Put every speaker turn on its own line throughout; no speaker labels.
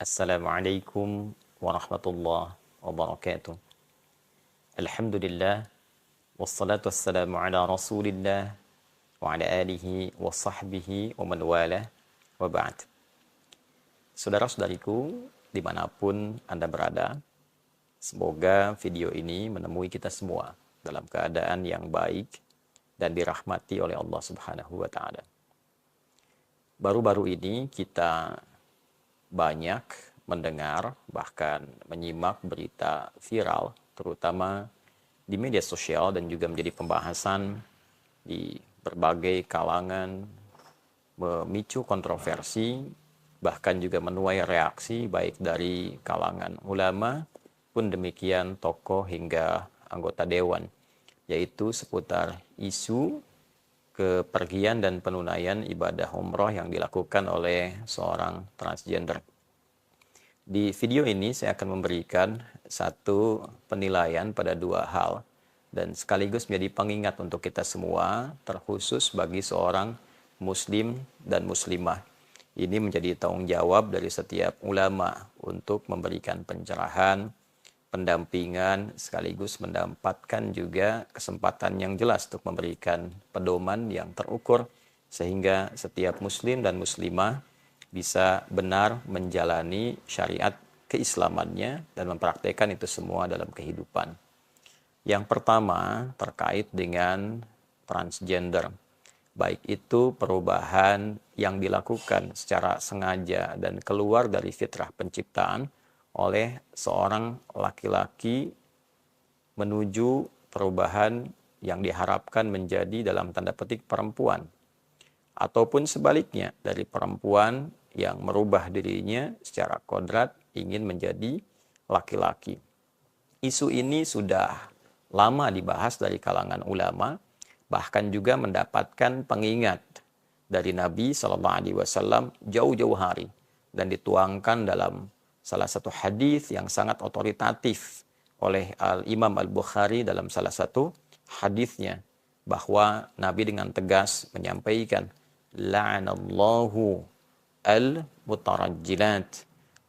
Assalamualaikum warahmatullahi wabarakatuh. Alhamdulillah, wassalatu wassalamu ala rasulillah wa ala alihi wa sahbihi wa man walah wa ba'd. Saudara-saudariku, dimanapun Anda berada, semoga video ini menemui kita semua dalam keadaan yang baik dan dirahmati oleh Allah Subhanahu wa Ta'ala. Baru-baru ini kita banyak mendengar, bahkan menyimak berita viral, terutama di media sosial dan juga menjadi pembahasan di berbagai kalangan, memicu kontroversi, bahkan juga menuai reaksi baik dari kalangan ulama, pun demikian tokoh hingga anggota dewan, yaitu seputar isu kepergian dan penunaian ibadah umroh yang dilakukan oleh seorang transgender. Di video ini saya akan memberikan satu penilaian pada dua hal dan sekaligus menjadi pengingat untuk kita semua, terkhusus bagi seorang muslim dan muslimah. Ini menjadi tanggung jawab dari setiap ulama untuk memberikan pencerahan, pendampingan, sekaligus mendapatkan juga kesempatan yang jelas untuk memberikan pedoman yang terukur sehingga setiap muslim dan muslimah bisa benar menjalani syariat keislamannya dan mempraktekkan itu semua dalam kehidupan. Yang pertama terkait dengan transgender. Baik itu perubahan yang dilakukan secara sengaja dan keluar dari fitrah penciptaan oleh seorang laki-laki menuju perubahan yang diharapkan menjadi dalam tanda petik perempuan. Ataupun sebaliknya, dari perempuan yang merubah dirinya secara kodrat ingin menjadi laki-laki. Isu ini sudah lama dibahas dari kalangan ulama, bahkan juga mendapatkan pengingat dari Nabi SAW jauh-jauh hari dan dituangkan dalam salah satu hadis yang sangat otoritatif oleh Imam Al-Bukhari dalam salah satu hadisnya, bahwa Nabi dengan tegas menyampaikan, la'anallahu al-mutarajjilat.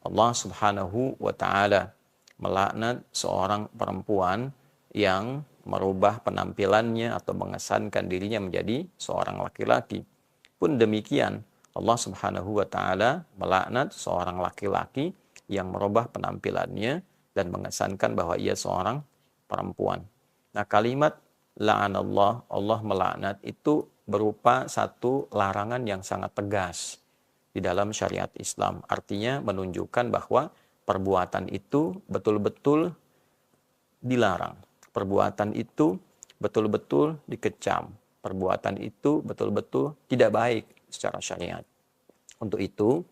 Allah Subhanahu wa Ta'ala melaknat seorang perempuan yang merubah penampilannya atau mengesankan dirinya menjadi seorang laki-laki. Pun demikian, Allah Subhanahu wa Ta'ala melaknat seorang laki-laki yang merubah penampilannya dan mengesankan bahwa ia seorang perempuan. Nah, kalimat la'anallah, Allah melaknat, itu berupa satu larangan yang sangat tegas di dalam syariat Islam. Artinya menunjukkan bahwa perbuatan itu betul-betul dilarang. Perbuatan itu betul-betul dikecam. Perbuatan itu betul-betul tidak baik secara syariat. Untuk itu,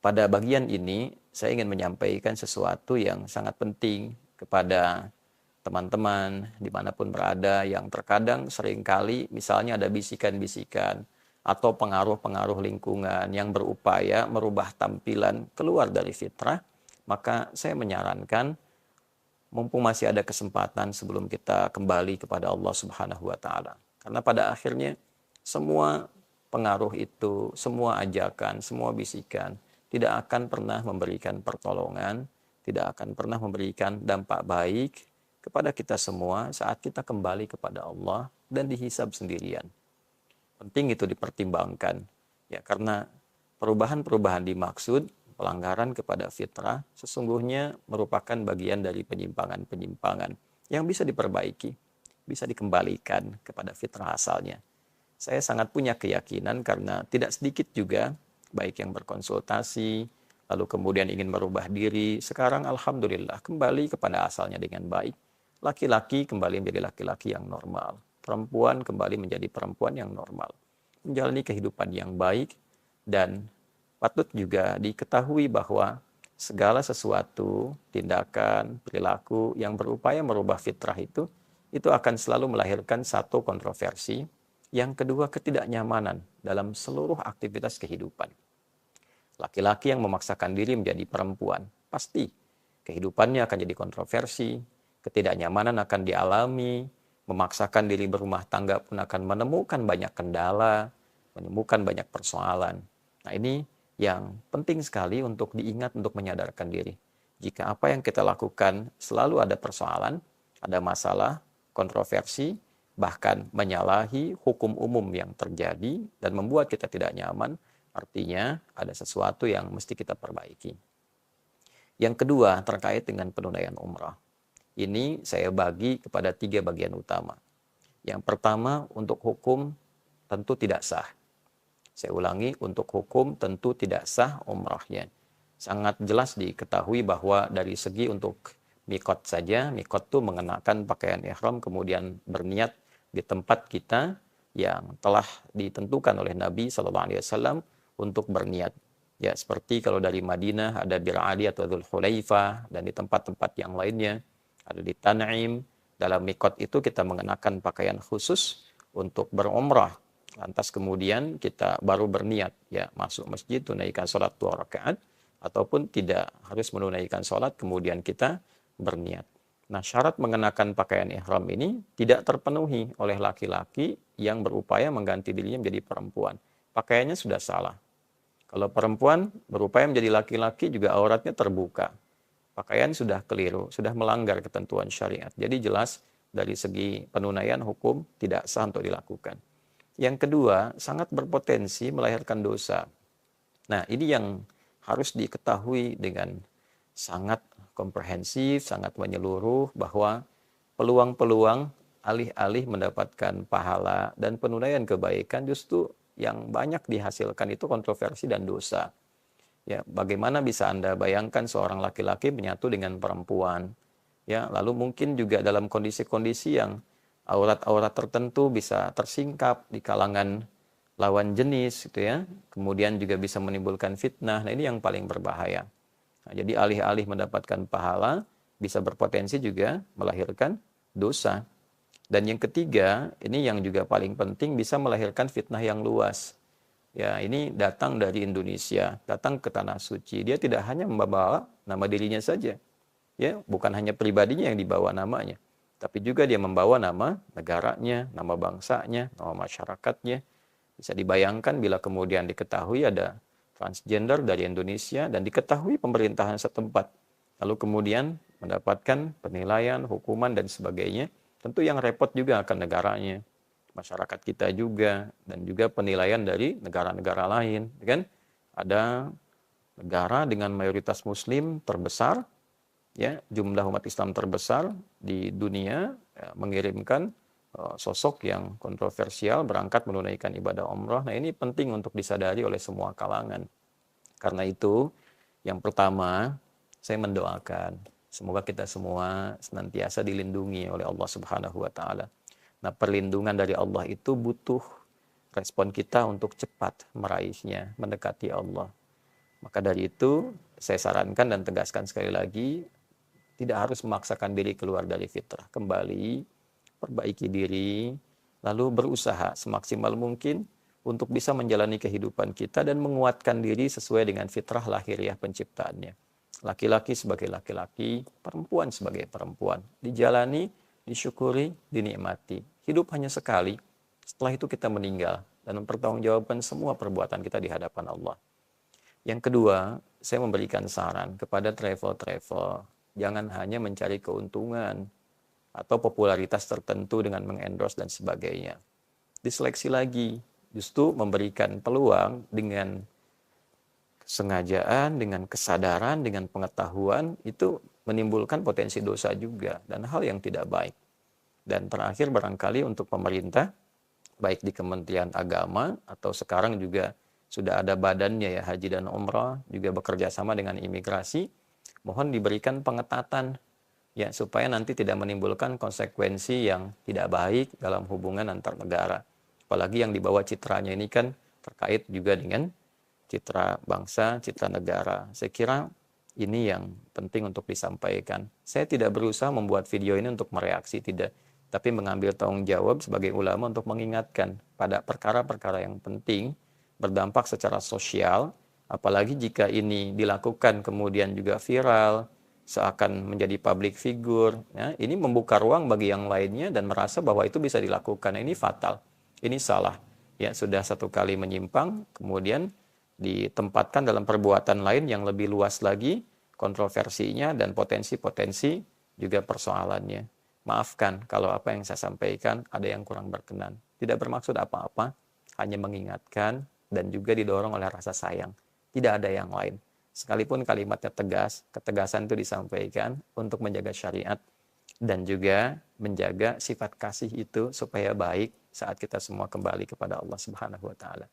pada bagian ini saya ingin menyampaikan sesuatu yang sangat penting kepada teman-teman dimanapun berada, yang terkadang seringkali misalnya ada bisikan-bisikan atau pengaruh-pengaruh lingkungan yang berupaya merubah tampilan keluar dari fitrah. Maka saya menyarankan, mumpung masih ada kesempatan sebelum kita kembali kepada Allah Subhanahu wa Ta'ala. Karena pada akhirnya semua pengaruh itu, semua ajakan, semua bisikan tidak akan pernah memberikan pertolongan, tidak akan pernah memberikan dampak baik kepada kita semua saat kita kembali kepada Allah dan dihisab sendirian. Penting itu dipertimbangkan, ya, karena perubahan-perubahan dimaksud, pelanggaran kepada fitrah sesungguhnya merupakan bagian dari penyimpangan-penyimpangan yang bisa diperbaiki, bisa dikembalikan kepada fitrah asalnya. Saya sangat punya keyakinan karena tidak sedikit juga baik yang berkonsultasi, lalu kemudian ingin merubah diri, sekarang alhamdulillah kembali kepada asalnya dengan baik. Laki-laki kembali menjadi laki-laki yang normal, perempuan kembali menjadi perempuan yang normal, menjalani kehidupan yang baik. Dan patut juga diketahui bahwa segala sesuatu, tindakan, perilaku yang berupaya merubah fitrah itu akan selalu melahirkan satu kontroversi, yang kedua ketidaknyamanan dalam seluruh aktivitas kehidupan. Laki-laki yang memaksakan diri menjadi perempuan, pasti kehidupannya akan jadi kontroversi, ketidaknyamanan akan dialami, memaksakan diri berumah tangga pun akan menemukan banyak kendala, menemukan banyak persoalan. Nah, ini yang penting sekali untuk diingat, untuk menyadarkan diri. Jika apa yang kita lakukan selalu ada persoalan, ada masalah, kontroversi, bahkan menyalahi hukum umum yang terjadi dan membuat kita tidak nyaman, artinya ada sesuatu yang mesti kita perbaiki. Yang kedua, terkait dengan penunaian umrah. Ini saya bagi kepada 3 bagian utama. Yang pertama, untuk hukum tentu tidak sah. Saya ulangi, untuk hukum tentu tidak sah umrahnya. Sangat jelas diketahui bahwa dari segi untuk mikot saja, mikot itu mengenakan pakaian ihram kemudian berniat di tempat kita yang telah ditentukan oleh Nabi SAW untuk berniat. Ya, seperti kalau dari Madinah ada Bir Ali atau Dzul Hulaifah, dan di tempat-tempat yang lainnya ada di Tan'im. Dalam mikot itu kita mengenakan pakaian khusus untuk berumrah. Lantas kemudian kita baru berniat, ya, masuk masjid, tunaikan sholat 2 rakaat, ataupun tidak harus menunaikan sholat, kemudian kita berniat. Nah, syarat mengenakan pakaian ihram ini tidak terpenuhi oleh laki-laki yang berupaya mengganti dirinya menjadi perempuan. Pakaiannya sudah salah. Kalau perempuan berupaya menjadi laki-laki juga auratnya terbuka. Pakaian sudah keliru, sudah melanggar ketentuan syariat. Jadi jelas dari segi penunaian hukum tidak sah untuk dilakukan. Yang kedua, sangat berpotensi melahirkan dosa. Nah, ini yang harus diketahui dengan sangat komprehensif, sangat menyeluruh, bahwa peluang-peluang alih-alih mendapatkan pahala dan penunaian kebaikan, justru yang banyak dihasilkan itu kontroversi dan dosa. Ya, bagaimana bisa Anda bayangkan seorang laki-laki menyatu dengan perempuan? Ya, lalu mungkin juga dalam kondisi-kondisi yang aurat-aurat tertentu bisa tersingkap di kalangan lawan jenis, gitu ya. Kemudian juga bisa menimbulkan fitnah. Nah, ini yang paling berbahaya. Nah, jadi alih-alih mendapatkan pahala, bisa berpotensi juga melahirkan dosa. Dan yang ketiga, ini yang juga paling penting, bisa melahirkan fitnah yang luas. Ya, ini datang dari Indonesia, datang ke tanah suci. Dia tidak hanya membawa nama dirinya saja. Ya, bukan hanya pribadinya yang dibawa namanya, tapi juga dia membawa nama negaranya, nama bangsanya, nama masyarakatnya. Bisa dibayangkan bila kemudian diketahui ada transgender dari Indonesia dan diketahui pemerintahan setempat, lalu kemudian mendapatkan penilaian, hukuman, dan sebagainya, tentu yang repot juga akan negaranya, masyarakat kita juga, dan juga penilaian dari negara-negara lain. Kan? Ada negara dengan mayoritas muslim terbesar, ya, jumlah umat Islam terbesar di dunia, ya, mengirimkan sosok yang kontroversial berangkat menunaikan ibadah umrah. Nah, ini penting untuk disadari oleh semua kalangan. Karena itu, yang pertama, saya mendoakan semoga kita semua senantiasa dilindungi oleh Allah Subhanahu wa taala. Nah, perlindungan dari Allah itu butuh respon kita untuk cepat meraihnya, mendekati Allah. Maka dari itu, saya sarankan dan tegaskan sekali lagi, tidak harus memaksakan diri keluar dari fitrah. Kembali perbaiki diri, lalu berusaha semaksimal mungkin untuk bisa menjalani kehidupan kita dan menguatkan diri sesuai dengan fitrah lahiriah penciptaannya. Laki-laki sebagai laki-laki, perempuan sebagai perempuan. Dijalani, disyukuri, dinikmati. Hidup hanya sekali, setelah itu kita meninggal dan mempertanggungjawabkan semua perbuatan kita di hadapan Allah. Yang kedua, saya memberikan saran kepada travel-travel, jangan hanya mencari keuntungan atau popularitas tertentu dengan mengendorse dan sebagainya. Diseleksi lagi, justru memberikan peluang dengan kesengajaan, dengan kesadaran, dengan pengetahuan, itu menimbulkan potensi dosa juga dan hal yang tidak baik. Dan terakhir barangkali untuk pemerintah, baik di Kementerian Agama atau sekarang juga sudah ada badannya, ya, Haji dan Umrah, juga bekerja sama dengan imigrasi, mohon diberikan pengetatan, ya, supaya nanti tidak menimbulkan konsekuensi yang tidak baik dalam hubungan antar negara. Apalagi yang dibawa citranya ini kan terkait juga dengan citra bangsa, citra negara. Saya kira ini yang penting untuk disampaikan. Saya tidak berusaha membuat video ini untuk mereaksi, tidak, tapi mengambil tanggung jawab sebagai ulama untuk mengingatkan pada perkara-perkara yang penting, berdampak secara sosial, apalagi jika ini dilakukan kemudian juga viral, seakan menjadi public figure, ya, ini membuka ruang bagi yang lainnya dan merasa bahwa itu bisa dilakukan. Ini fatal, ini salah. Ya, sudah satu kali menyimpang, kemudian ditempatkan dalam perbuatan lain yang lebih luas lagi kontroversinya dan potensi-potensi juga persoalannya. Maafkan kalau apa yang saya sampaikan ada yang kurang berkenan. Tidak bermaksud apa-apa, hanya mengingatkan dan juga didorong oleh rasa sayang. Tidak ada yang lain. Sekalipun kalimatnya tegas, ketegasan itu disampaikan untuk menjaga syariat dan juga menjaga sifat kasih itu supaya baik saat kita semua kembali kepada Allah Subhanahu wa taala.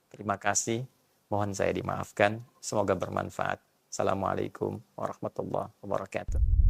Terima kasih. Mohon saya dimaafkan. Semoga bermanfaat. Assalamualaikum warahmatullahi wabarakatuh.